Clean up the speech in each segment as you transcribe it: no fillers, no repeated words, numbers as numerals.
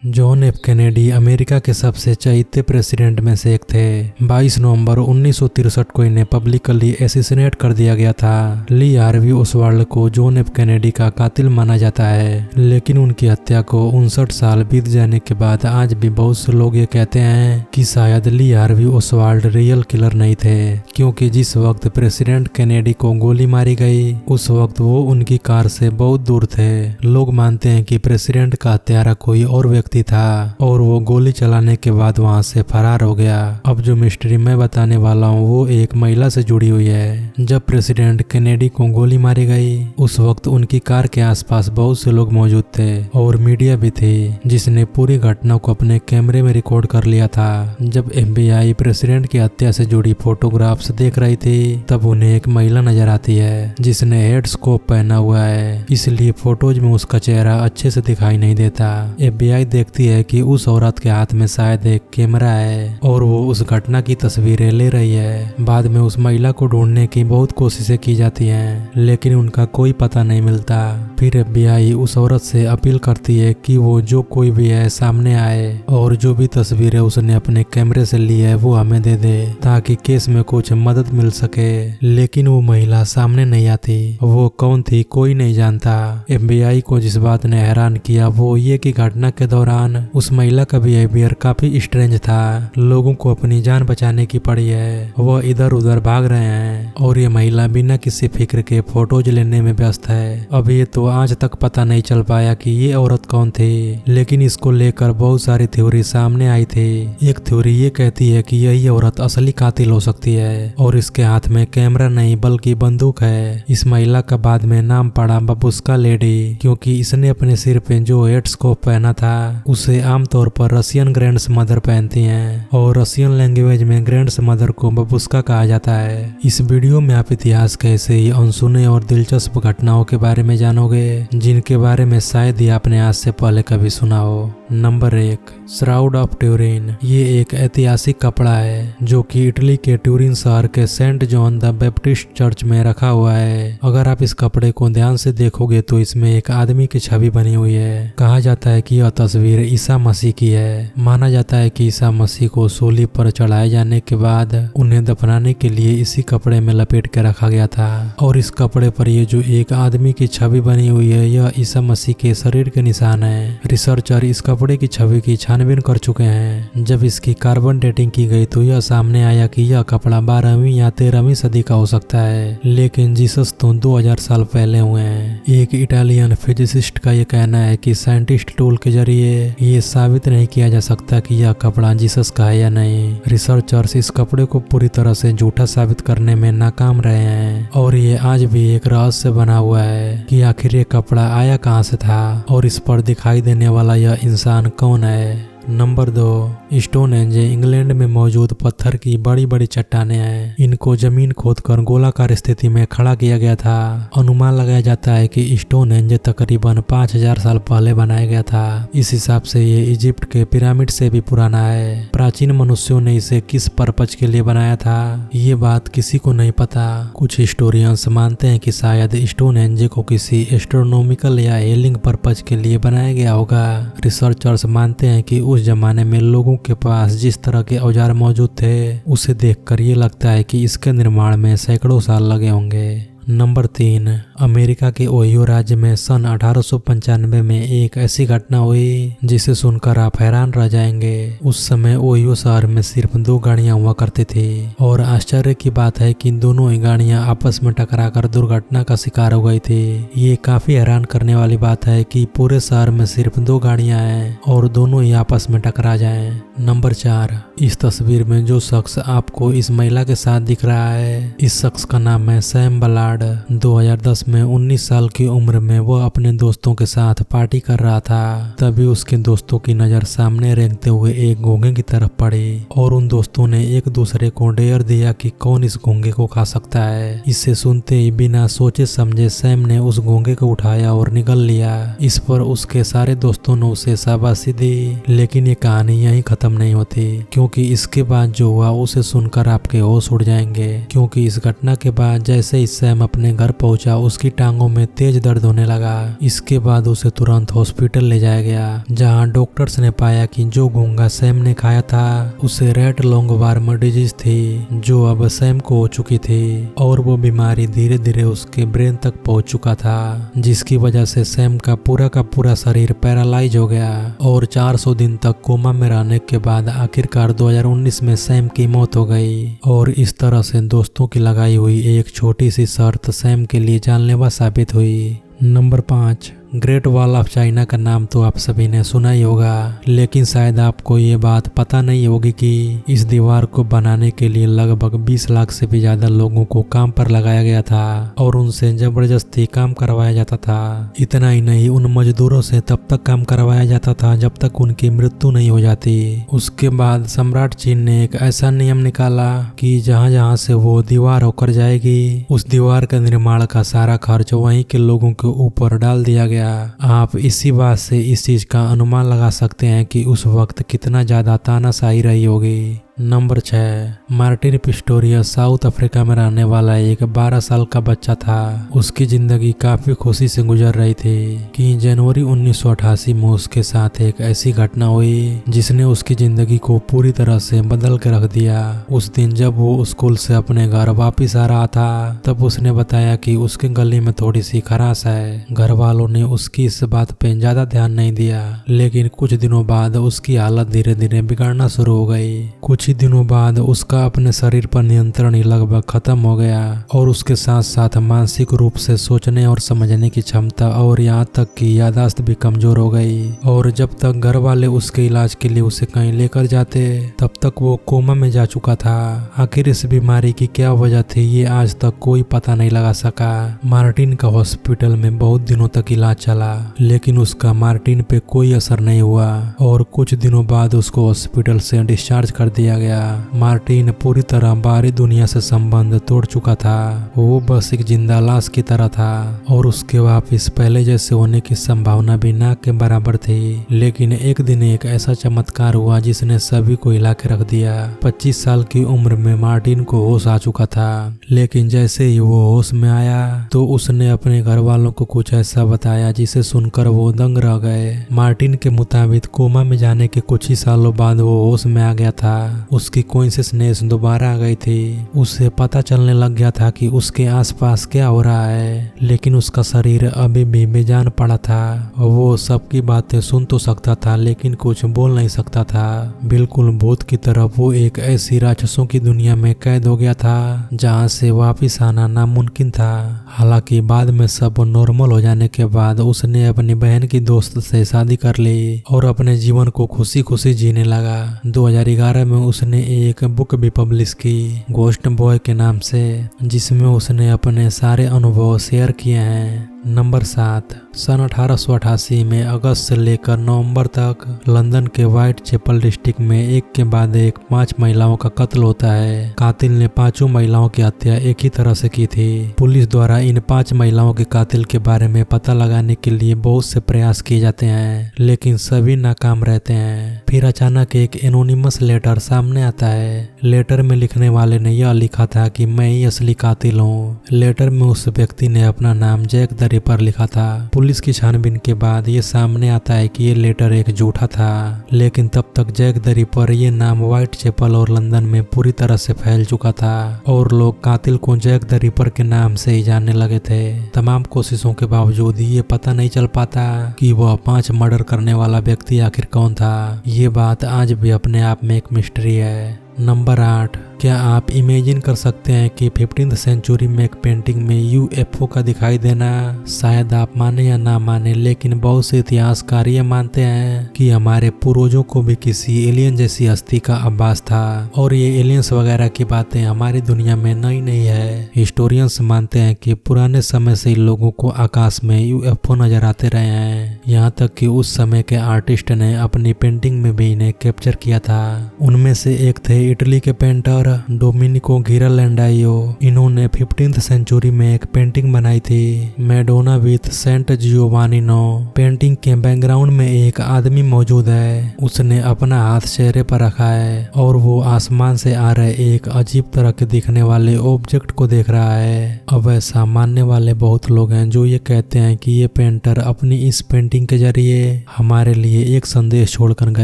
John F Kennedy America के सबसे चहेते president में से एक थे। 22 नवंबर 1963 को इन्हें पब्लिकली एसिसिनेट कर दिया गया था। ली हार्वी ओसवाल्ड को जॉन एफ कैनेडी का कातिल माना जाता है, लेकिन उनकी हत्या को 59 साल बीत जाने के बाद आज भी बहुत से लोग ये कहते हैं कि शायद Lee Harvey Oswald real killer नहीं थे, क्योंकि जिस वक्त प्रेसिडेंट कैनेडी को गोली मारी गई उस वक्त वो उनकी कार से बहुत दूर थे। लोग मानते हैं कि प्रेसिडेंट का हत्यारा कोई और व्यक्ति था और वो गोली चलाने के बाद वहां से फरार हो गया। अब जो मिस्ट्री मैं बताने वाला हूँ वो एक महिला से जुड़ी हुई है। जब प्रेसिडेंट कैनेडी को गोली मारी गई उस वक्त उनकी कार के आसपास बहुत से लोग मौजूद थे और मीडिया भी थी, जिसने पूरी घटना को अपने कैमरे में रिकॉर्ड कर लिया था। जब FBI प्रेसिडेंट की हत्या से जुड़ी फोटोग्राफ्स देख रही थी तब उन्हें एक महिला नजर आती है जिसने हेड स्कोप पहना हुआ है, इसलिए फोटोज में उसका चेहरा अच्छे से दिखाई नहीं देता। FBI देखती है कि उस औरत के हाथ में शायद एक कैमरा है और वो उस घटना की तस्वीरें ले रही है। बाद में उस महिला को ढूंढने की बहुत कोशिशें की जाती हैं, लेकिन उनका कोई पता नहीं मिलता। फिर FBI उस औरत से अपील करती है कि वो जो कोई भी है सामने आए और जो भी तस्वीरें उसने अपने कैमरे से ली है वो हमें दे दे ताकि केस में कुछ मदद मिल सके। लेकिन वो महिला सामने नहीं आती। वो कौन थी कोई नहीं जानता। FBI को जिस बात ने हैरान किया वो ये कि घटना के दौरान उस महिला का बिहेवियर काफी स्ट्रेंज था। लोगों को अपनी जान बचाने की पड़ी है, वह इधर उधर भाग रहे हैं और ये महिला बिना किसी फिक्र के फोटोज लेने में व्यस्त है। अब ये तो आज तक पता नहीं चल पाया कि ये औरत कौन थी, लेकिन इसको लेकर बहुत सारी थ्योरी सामने आई थी। एक थ्योरी ये कहती है कि यही औरत असली कातिल हो सकती है और इसके हाथ में कैमरा नहीं बल्कि बंदूक है। इस महिला का बाद में नाम पड़ा बबुस्का लेडी, क्योंकि इसने अपने सिर पे जो हेड स्कोप पहना था उसे आमतौर पर रशियन ग्रैंड्स मदर पहनती हैं और रशियन लैंग्वेज में ग्रैंड्स मदर को बबुस्का कहा जाता है। इस वीडियो में आप इतिहास के ऐसे ही अनसुने और दिलचस्प घटनाओं के बारे में जानोगे जिनके बारे में शायद ही आपने आज से पहले कभी सुना हो। Number 1, shroud of Turin. ये एक ऐतिहासिक कपड़ा है जो कि इटली के ट्यूरिन शहर के saint John the Baptist church में रखा हुआ है। अगर आप इस कपड़े को ध्यान से देखोगे तो इसमें एक आदमी की छवि बनी हुई है। कहा जाता है कि यह तस्वीर ईसा मसीह की है। माना जाता है कि ईसा मसीह को सूली पर चढ़ाए जाने के बाद उन्हें दफनाने के लिए इसी कपड़े में लपेट के रखा गया था और इस कपड़े पर ये जो एक आदमी की छवि बनी हुई है यह ईसा मसीह के शरीर के निशान है। रिसर्चर इस कपड़े की छवि की छानबीन कर चुके हैं। जब इसकी कार्बन डेटिंग की गई तो यह सामने आया कि यह कपड़ा 12वीं या 13वीं सदी का हो सकता है, लेकिन जीसस तो 2000 साल पहले हुए हैं। एक इटालियन फिजिसिस्ट का यह कहना है कि साइंटिस्ट टूल के जरिए ये साबित नहीं किया जा सकता कि यह कपड़ा जीसस का है या नहीं। रिसर्चर्स इस कपड़े को पूरी तरह से झूठा साबित करने में नाकाम रहे हैं और ये आज भी एक रहस्य बना हुआ है कि आखिर ये कपड़ा आया कहां से था और इस पर दिखाई देने वाला यह इंसान कौन है। नंबर 2, स्टोनहेंज इंग्लैंड में मौजूद पत्थर की बड़ी बड़ी चट्टानें हैं। इनको जमीन खोदकर गोलाकार स्थिति में खड़ा किया गया था। अनुमान लगाया जाता है कि स्टोनहेंज तकरीबन 5000 साल पहले बनाया गया था। इस हिसाब से ये इजिप्ट के पिरामिड से भी पुराना है। प्राचीन मनुष्यों ने इसे किस पर्पज के लिए बनाया था ये बात किसी को नहीं पता। कुछ हिस्टोरियंस मानते हैं कि शायद स्टोनहेंज को किसी एस्ट्रोनॉमिकल या हीलिंग पर्पज के लिए बनाया गया होगा। रिसर्चर्स मानते हैं कि उस जमाने में लोगों के पास जिस तरह के औजार मौजूद थे उसे देखकर ये लगता है कि इसके निर्माण में सैकड़ों साल लगे होंगे। नंबर 3, अमेरिका के ओहियो राज्य में सन 1895 में एक ऐसी घटना हुई जिसे सुनकर आप हैरान रह जाएंगे। उस समय ओहियो शहर में सिर्फ 2 गाड़ियां हुआ करती थी और आश्चर्य की बात है कि दोनों ही गाड़ियां आपस में टकराकर दुर्घटना का शिकार हो गई थी। ये काफी हैरान करने वाली बात है कि पूरे शहर में सिर्फ 2 गाड़ियां हैं और दोनों ही आपस में टकरा जाएं। नंबर 4, इस तस्वीर में जो शख्स आपको इस महिला के साथ दिख रहा है इस शख्स का नाम है सैम बलार्ड। 2010 में 19 साल की उम्र में वह अपने दोस्तों के साथ पार्टी कर रहा था। तभी उसके दोस्तों की नजर सामने रेंगते हुए एक घोंघे की तरफ पड़ी और उन दोस्तों ने एक दूसरे को डेयर दिया कि कौन इस घोंघे को खा सकता है। इसे सुनते ही बिना सोचे समझे सैम ने उस घोंघे को उठाया और निगल लिया। इस पर उसके सारे दोस्तों ने उसे शाबाशी दी, लेकिन ये कहानी यहीं खत्म नहीं होती, क्योंकि इसके बाद जो हुआ उसे सुनकर आपके होश उड़ जाएंगे। क्योंकि इस घटना के बाद जैसे ही सैम अपने घर पहुंचा उसकी टांगों में तेज दर्द होने लगा। इसके बाद उसे तुरंत हॉस्पिटल ले जाया गया, जहां डॉक्टर्स ने पाया कि जो घोंघा सैम ने खाया था उसे रेड लॉन्गवॉर्म डिजीज थी, जो अब सैम को हो चुकी थी और वो बीमारी धीरे धीरे उसके ब्रेन तक पहुंच चुका था, जिसकी वजह से सैम का पूरा शरीर पैरालाइज हो गया और 400 दिन तक कोमा में रहने के बाद आखिरकार 2019 में सैम की मौत हो गई। और इस तरह से दोस्तों की लगाई हुई एक छोटी सी शर्त सैम के लिए जानलेवा साबित हुई। Number 5, great wall of China का नाम तो आप सभी ने सुना ही होगा, लेकिन शायद आपको ये बात पता नहीं होगी कि इस दीवार को बनाने के लिए लगभग 20 लाख से भी ज्यादा लोगों को काम पर लगाया गया था और उनसे जबरदस्ती काम करवाया जाता था। इतना ही नहीं, उन मजदूरों से तब तक काम करवाया जाता था जब तक उनकी मृत्यु नहीं हो जाती। उसके बाद सम्राट चीन ने एक ऐसा नियम निकाला कि जहाँ जहाँ से वो दीवार होकर जाएगी उस दीवार का निर्माण का सारा खर्च वहीं के लोगों के ऊपर डाल दिया गया। आप इसी बात से इस चीज का अनुमान लगा सकते हैं कि उस वक्त कितना ज्यादा तानाशाही रही होगी। Number 6, Martin Pistorius south Africa में रहने वाला एक 12 साल का बच्चा था। उसकी जिंदगी काफी खुशी से गुजर रही थी कि जनवरी 1988 में उसके साथ एक ऐसी घटना हुई जिसने उसकी जिंदगी को पूरी तरह से बदल के रख दिया। उस दिन जब वो स्कूल से अपने घर वापिस आ रहा था तब उसने बताया कि उसके गले में थोड़ी सी खराश है। घर वालों ने उसकी इस बात पे ज्यादा ध्यान नहीं दिया, लेकिन कुछ दिनों बाद उसकी हालत धीरे धीरे बिगड़ना शुरू हो गई। कुछ ही दिनों बाद उसका अपने शरीर पर नियंत्रण ही लगभग खत्म हो गया और उसके साथ साथ मानसिक रूप से सोचने और समझने की क्षमता और यहाँ तक कि याददाश्त भी कमजोर हो गई। और जब तक घर वाले उसके इलाज के लिए उसे कहीं लेकर जाते तब तक वो कोमा में जा चुका था। आखिर इस बीमारी की क्या वजह थी ये आज तक कोई पता नहीं लगा सका। मार्टिन का हॉस्पिटल में बहुत दिनों तक इलाज चला, लेकिन उसका मार्टिन पे कोई असर नहीं हुआ और कुछ दिनों बाद उसको हॉस्पिटल से डिस्चार्ज कर दिया गया। मार्टिन पूरी तरह बाहरी दुनिया से संबंध तोड़ चुका था। वो बस एक जिंदा लाश की तरह था और उसके वापिस पहले जैसे होने की संभावना भी ना के बराबर थी। लेकिन एक दिन एक ऐसा चमत्कार हुआ जिसने सभी को हिला के रख दिया। 25 साल की उम्र में मार्टिन को होश आ चुका था, लेकिन जैसे ही वो होश में आया तो उसने अपने घर वालों को कुछ ऐसा बताया जिसे सुनकर वो दंग रह गए। मार्टिन के मुताबिक कोमा में जाने के कुछ ही सालों बाद वो होश में आ गया था। उसकी कॉन्शियसनेस दोबारा आ गई थी। उसे पता चलने लग गया था कि उसके आसपास क्या हो रहा है, लेकिन उसका शरीर अभी भी बेजान पड़ा था। वो सबकी बातें सुन तो सकता था लेकिन कुछ बोल नहीं सकता था। बिल्कुल भूत की तरह वो एक ऐसी राक्षसों की दुनिया में कैद हो गया था जहाँ से वापिस आना नामुमकिन था। हालांकि बाद में सब नॉर्मल हो जाने के बाद उसने अपनी बहन की दोस्त से शादी कर ली और अपने जीवन को खुशी खुशी जीने लगा। 2011 में उसने एक बुक भी पब्लिश की घोस्ट बॉय के नाम से, जिसमें उसने अपने सारे अनुभव शेयर किए हैं। नंबर 7, सन 1888 में अगस्त से लेकर नवंबर तक लंदन के व्हाइट चैपल डिस्ट्रिक्ट में एक के बाद एक 5 महिलाओं का कत्ल होता है। कातिल ने 5 महिलाओं की हत्या एक ही तरह से की थी। पुलिस द्वारा इन 5 महिलाओं के कातिल के बारे में पता लगाने के लिए बहुत से प्रयास किए जाते हैं, लेकिन सभी नाकाम रहते हैं। फिर अचानक एक एनोनिमस लेटर सामने आता है। लेटर में लिखने वाले ने यह लिखा था कि मैं ही असली कातिल हूँ। लेटर में उस व्यक्ति ने अपना नाम जैक द रिपर लिखा था। पुलिस की छानबीन के बाद ये सामने आता है कि ये लेटर एक झूठा था, लेकिन तब तक जैक द रिपर ये नाम व्हाइट चैपल और लंदन में पूरी तरह से फैल चुका था और लोग कातिल को जैक द रिपर के नाम से ही जानने लगे थे। तमाम कोशिशों के बावजूद ये पता नहीं चल पाता कि वह 5 मर्डर करने वाला व्यक्ति आखिर कौन था। ये बात आज भी अपने आप में एक मिस्ट्री है। नंबर 8, क्या आप इमेजिन कर सकते हैं कि 15th सेंचुरी में एक पेंटिंग में यूएफओ का दिखाई देना? शायद आप माने या ना माने, लेकिन बहुत से इतिहासकार ये मानते हैं कि हमारे पूर्वजों को भी किसी एलियन जैसी हस्ती का आभास था और ये एलियंस वगैरह की बातें हमारी दुनिया में नई नहीं है। हिस्टोरियंस मानते हैं कि पुराने समय से लोगों को आकाश में यूएफओ नजर आते रहे हैं, यहाँ तक कि उस समय के आर्टिस्ट ने अपनी पेंटिंग में भी इन्हें कैप्चर किया था। उनमें से एक थे इटली के पेंटर डोमिनिको गिरालैंडायो, इन्होंने 15th सेंचुरी में एक पेंटिंग बनाई थी, मैडोना विथ सेंट जियोवानिनो। पेंटिंग के बैकग्राउंड में एक आदमी मौजूद है, उसने अपना हाथ चेहरे पर रखा है और वो आसमान से आ रहे एक अजीब तरह के दिखने वाले ऑब्जेक्ट को देख रहा है। अब ऐसा मानने वाले बहुत लोग हैं जो ये कहते हैं कि ये पेंटर अपनी इस पेंटिंग के जरिए हमारे लिए एक संदेश छोड़कर गए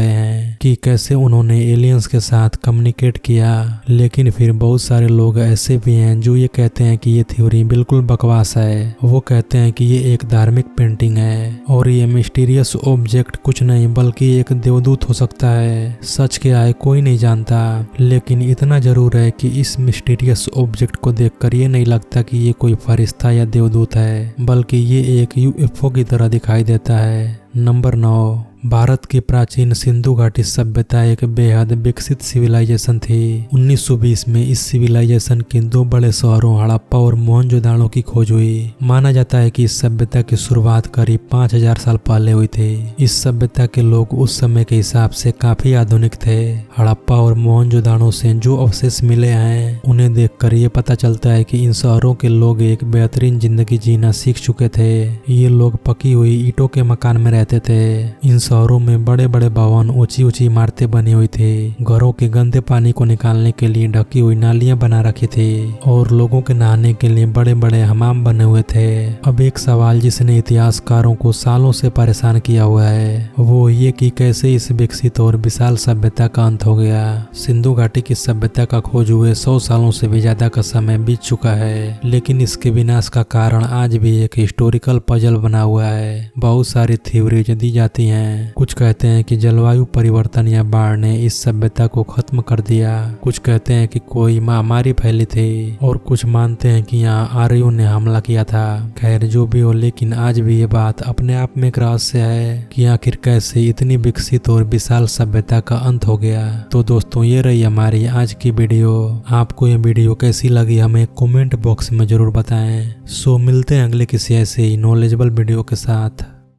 हैं कि कैसे उन्होंने एलियंस के साथ कम्युनिकेट किया। लेकिन फिर बहुत सारे लोग ऐसे भी हैं जो ये कहते हैं कि ये थ्योरी बिल्कुल बकवास है। वो कहते हैं कि ये एक धार्मिक पेंटिंग है और ये मिस्टीरियस ऑब्जेक्ट कुछ नहीं बल्कि एक देवदूत हो सकता है। सच क्या है कोई नहीं जानता, लेकिन इतना जरूर है कि इस मिस्टीरियस ऑब्जेक्ट को देखकर ये नहीं लगता कि ये कोई फरिश्ता या देवदूत है, बल्कि ये एक यूएफओ की तरह दिखाई देता है। नंबर 9, भारत की प्राचीन सिंधु घाटी सभ्यता एक बेहद विकसित सिविलाइजेशन थी। 1920 में इस सिविलाइजेशन के 2 बड़े शहरों हड़प्पा और मोहनजोदाड़ो की खोज हुई। माना जाता है कि इस सभ्यता की शुरुआत करीब 5000 साल पहले हुई थी। इस सभ्यता के लोग उस समय के हिसाब से काफी आधुनिक थे। हड़प्पा और मोहनजोदाड़ो से जो अवशेष मिले हैं उन्हें देखकर ये पता चलता है कि इन शहरों के लोग एक बेहतरीन जिंदगी जीना सीख चुके थे। ये लोग पकी हुई ईंटों के मकान में रहते थे। इन शहरों में बड़े बड़े भवन, ऊंची ऊंची इमारतें बनी हुई थी। घरों के गंदे पानी को निकालने के लिए ढकी हुई नालियां बना रखी थी और लोगों के नहाने के लिए बड़े बड़े हमाम बने हुए थे। अब एक सवाल जिसने इतिहासकारों को सालों से परेशान किया हुआ है वो ये कि कैसे इस विकसित और विशाल सभ्यता का अंत हो गया। सिंधु घाटी की सभ्यता का खोज हुए 100 सालों से भी ज्यादा का समय बीत चुका है, लेकिन इसके विनाश का कारण आज भी एक हिस्टोरिकल पजल बना हुआ है। बहुत सारी थ्योरीज दी जाती हैं। कुछ कहते हैं कि जलवायु परिवर्तन या बाढ़ ने इस सभ्यता को खत्म कर दिया। कुछ कहते हैं कि कोई महामारी फैली थी और कुछ मानते हैं कि यहाँ आर्यों ने हमला किया था। खैर जो भी हो, लेकिन आज भी ये बात अपने आप में एक रहस्य है कि आखिर कैसे इतनी विकसित और विशाल सभ्यता का अंत हो गया। तो दोस्तों ये रही हमारी आज की वीडियो। आपको ये वीडियो कैसी लगी हमें कमेंट बॉक्स में जरूर बताएं। सो मिलते हैं अगले किसी ऐसे ही नॉलेजेबल वीडियो के साथ।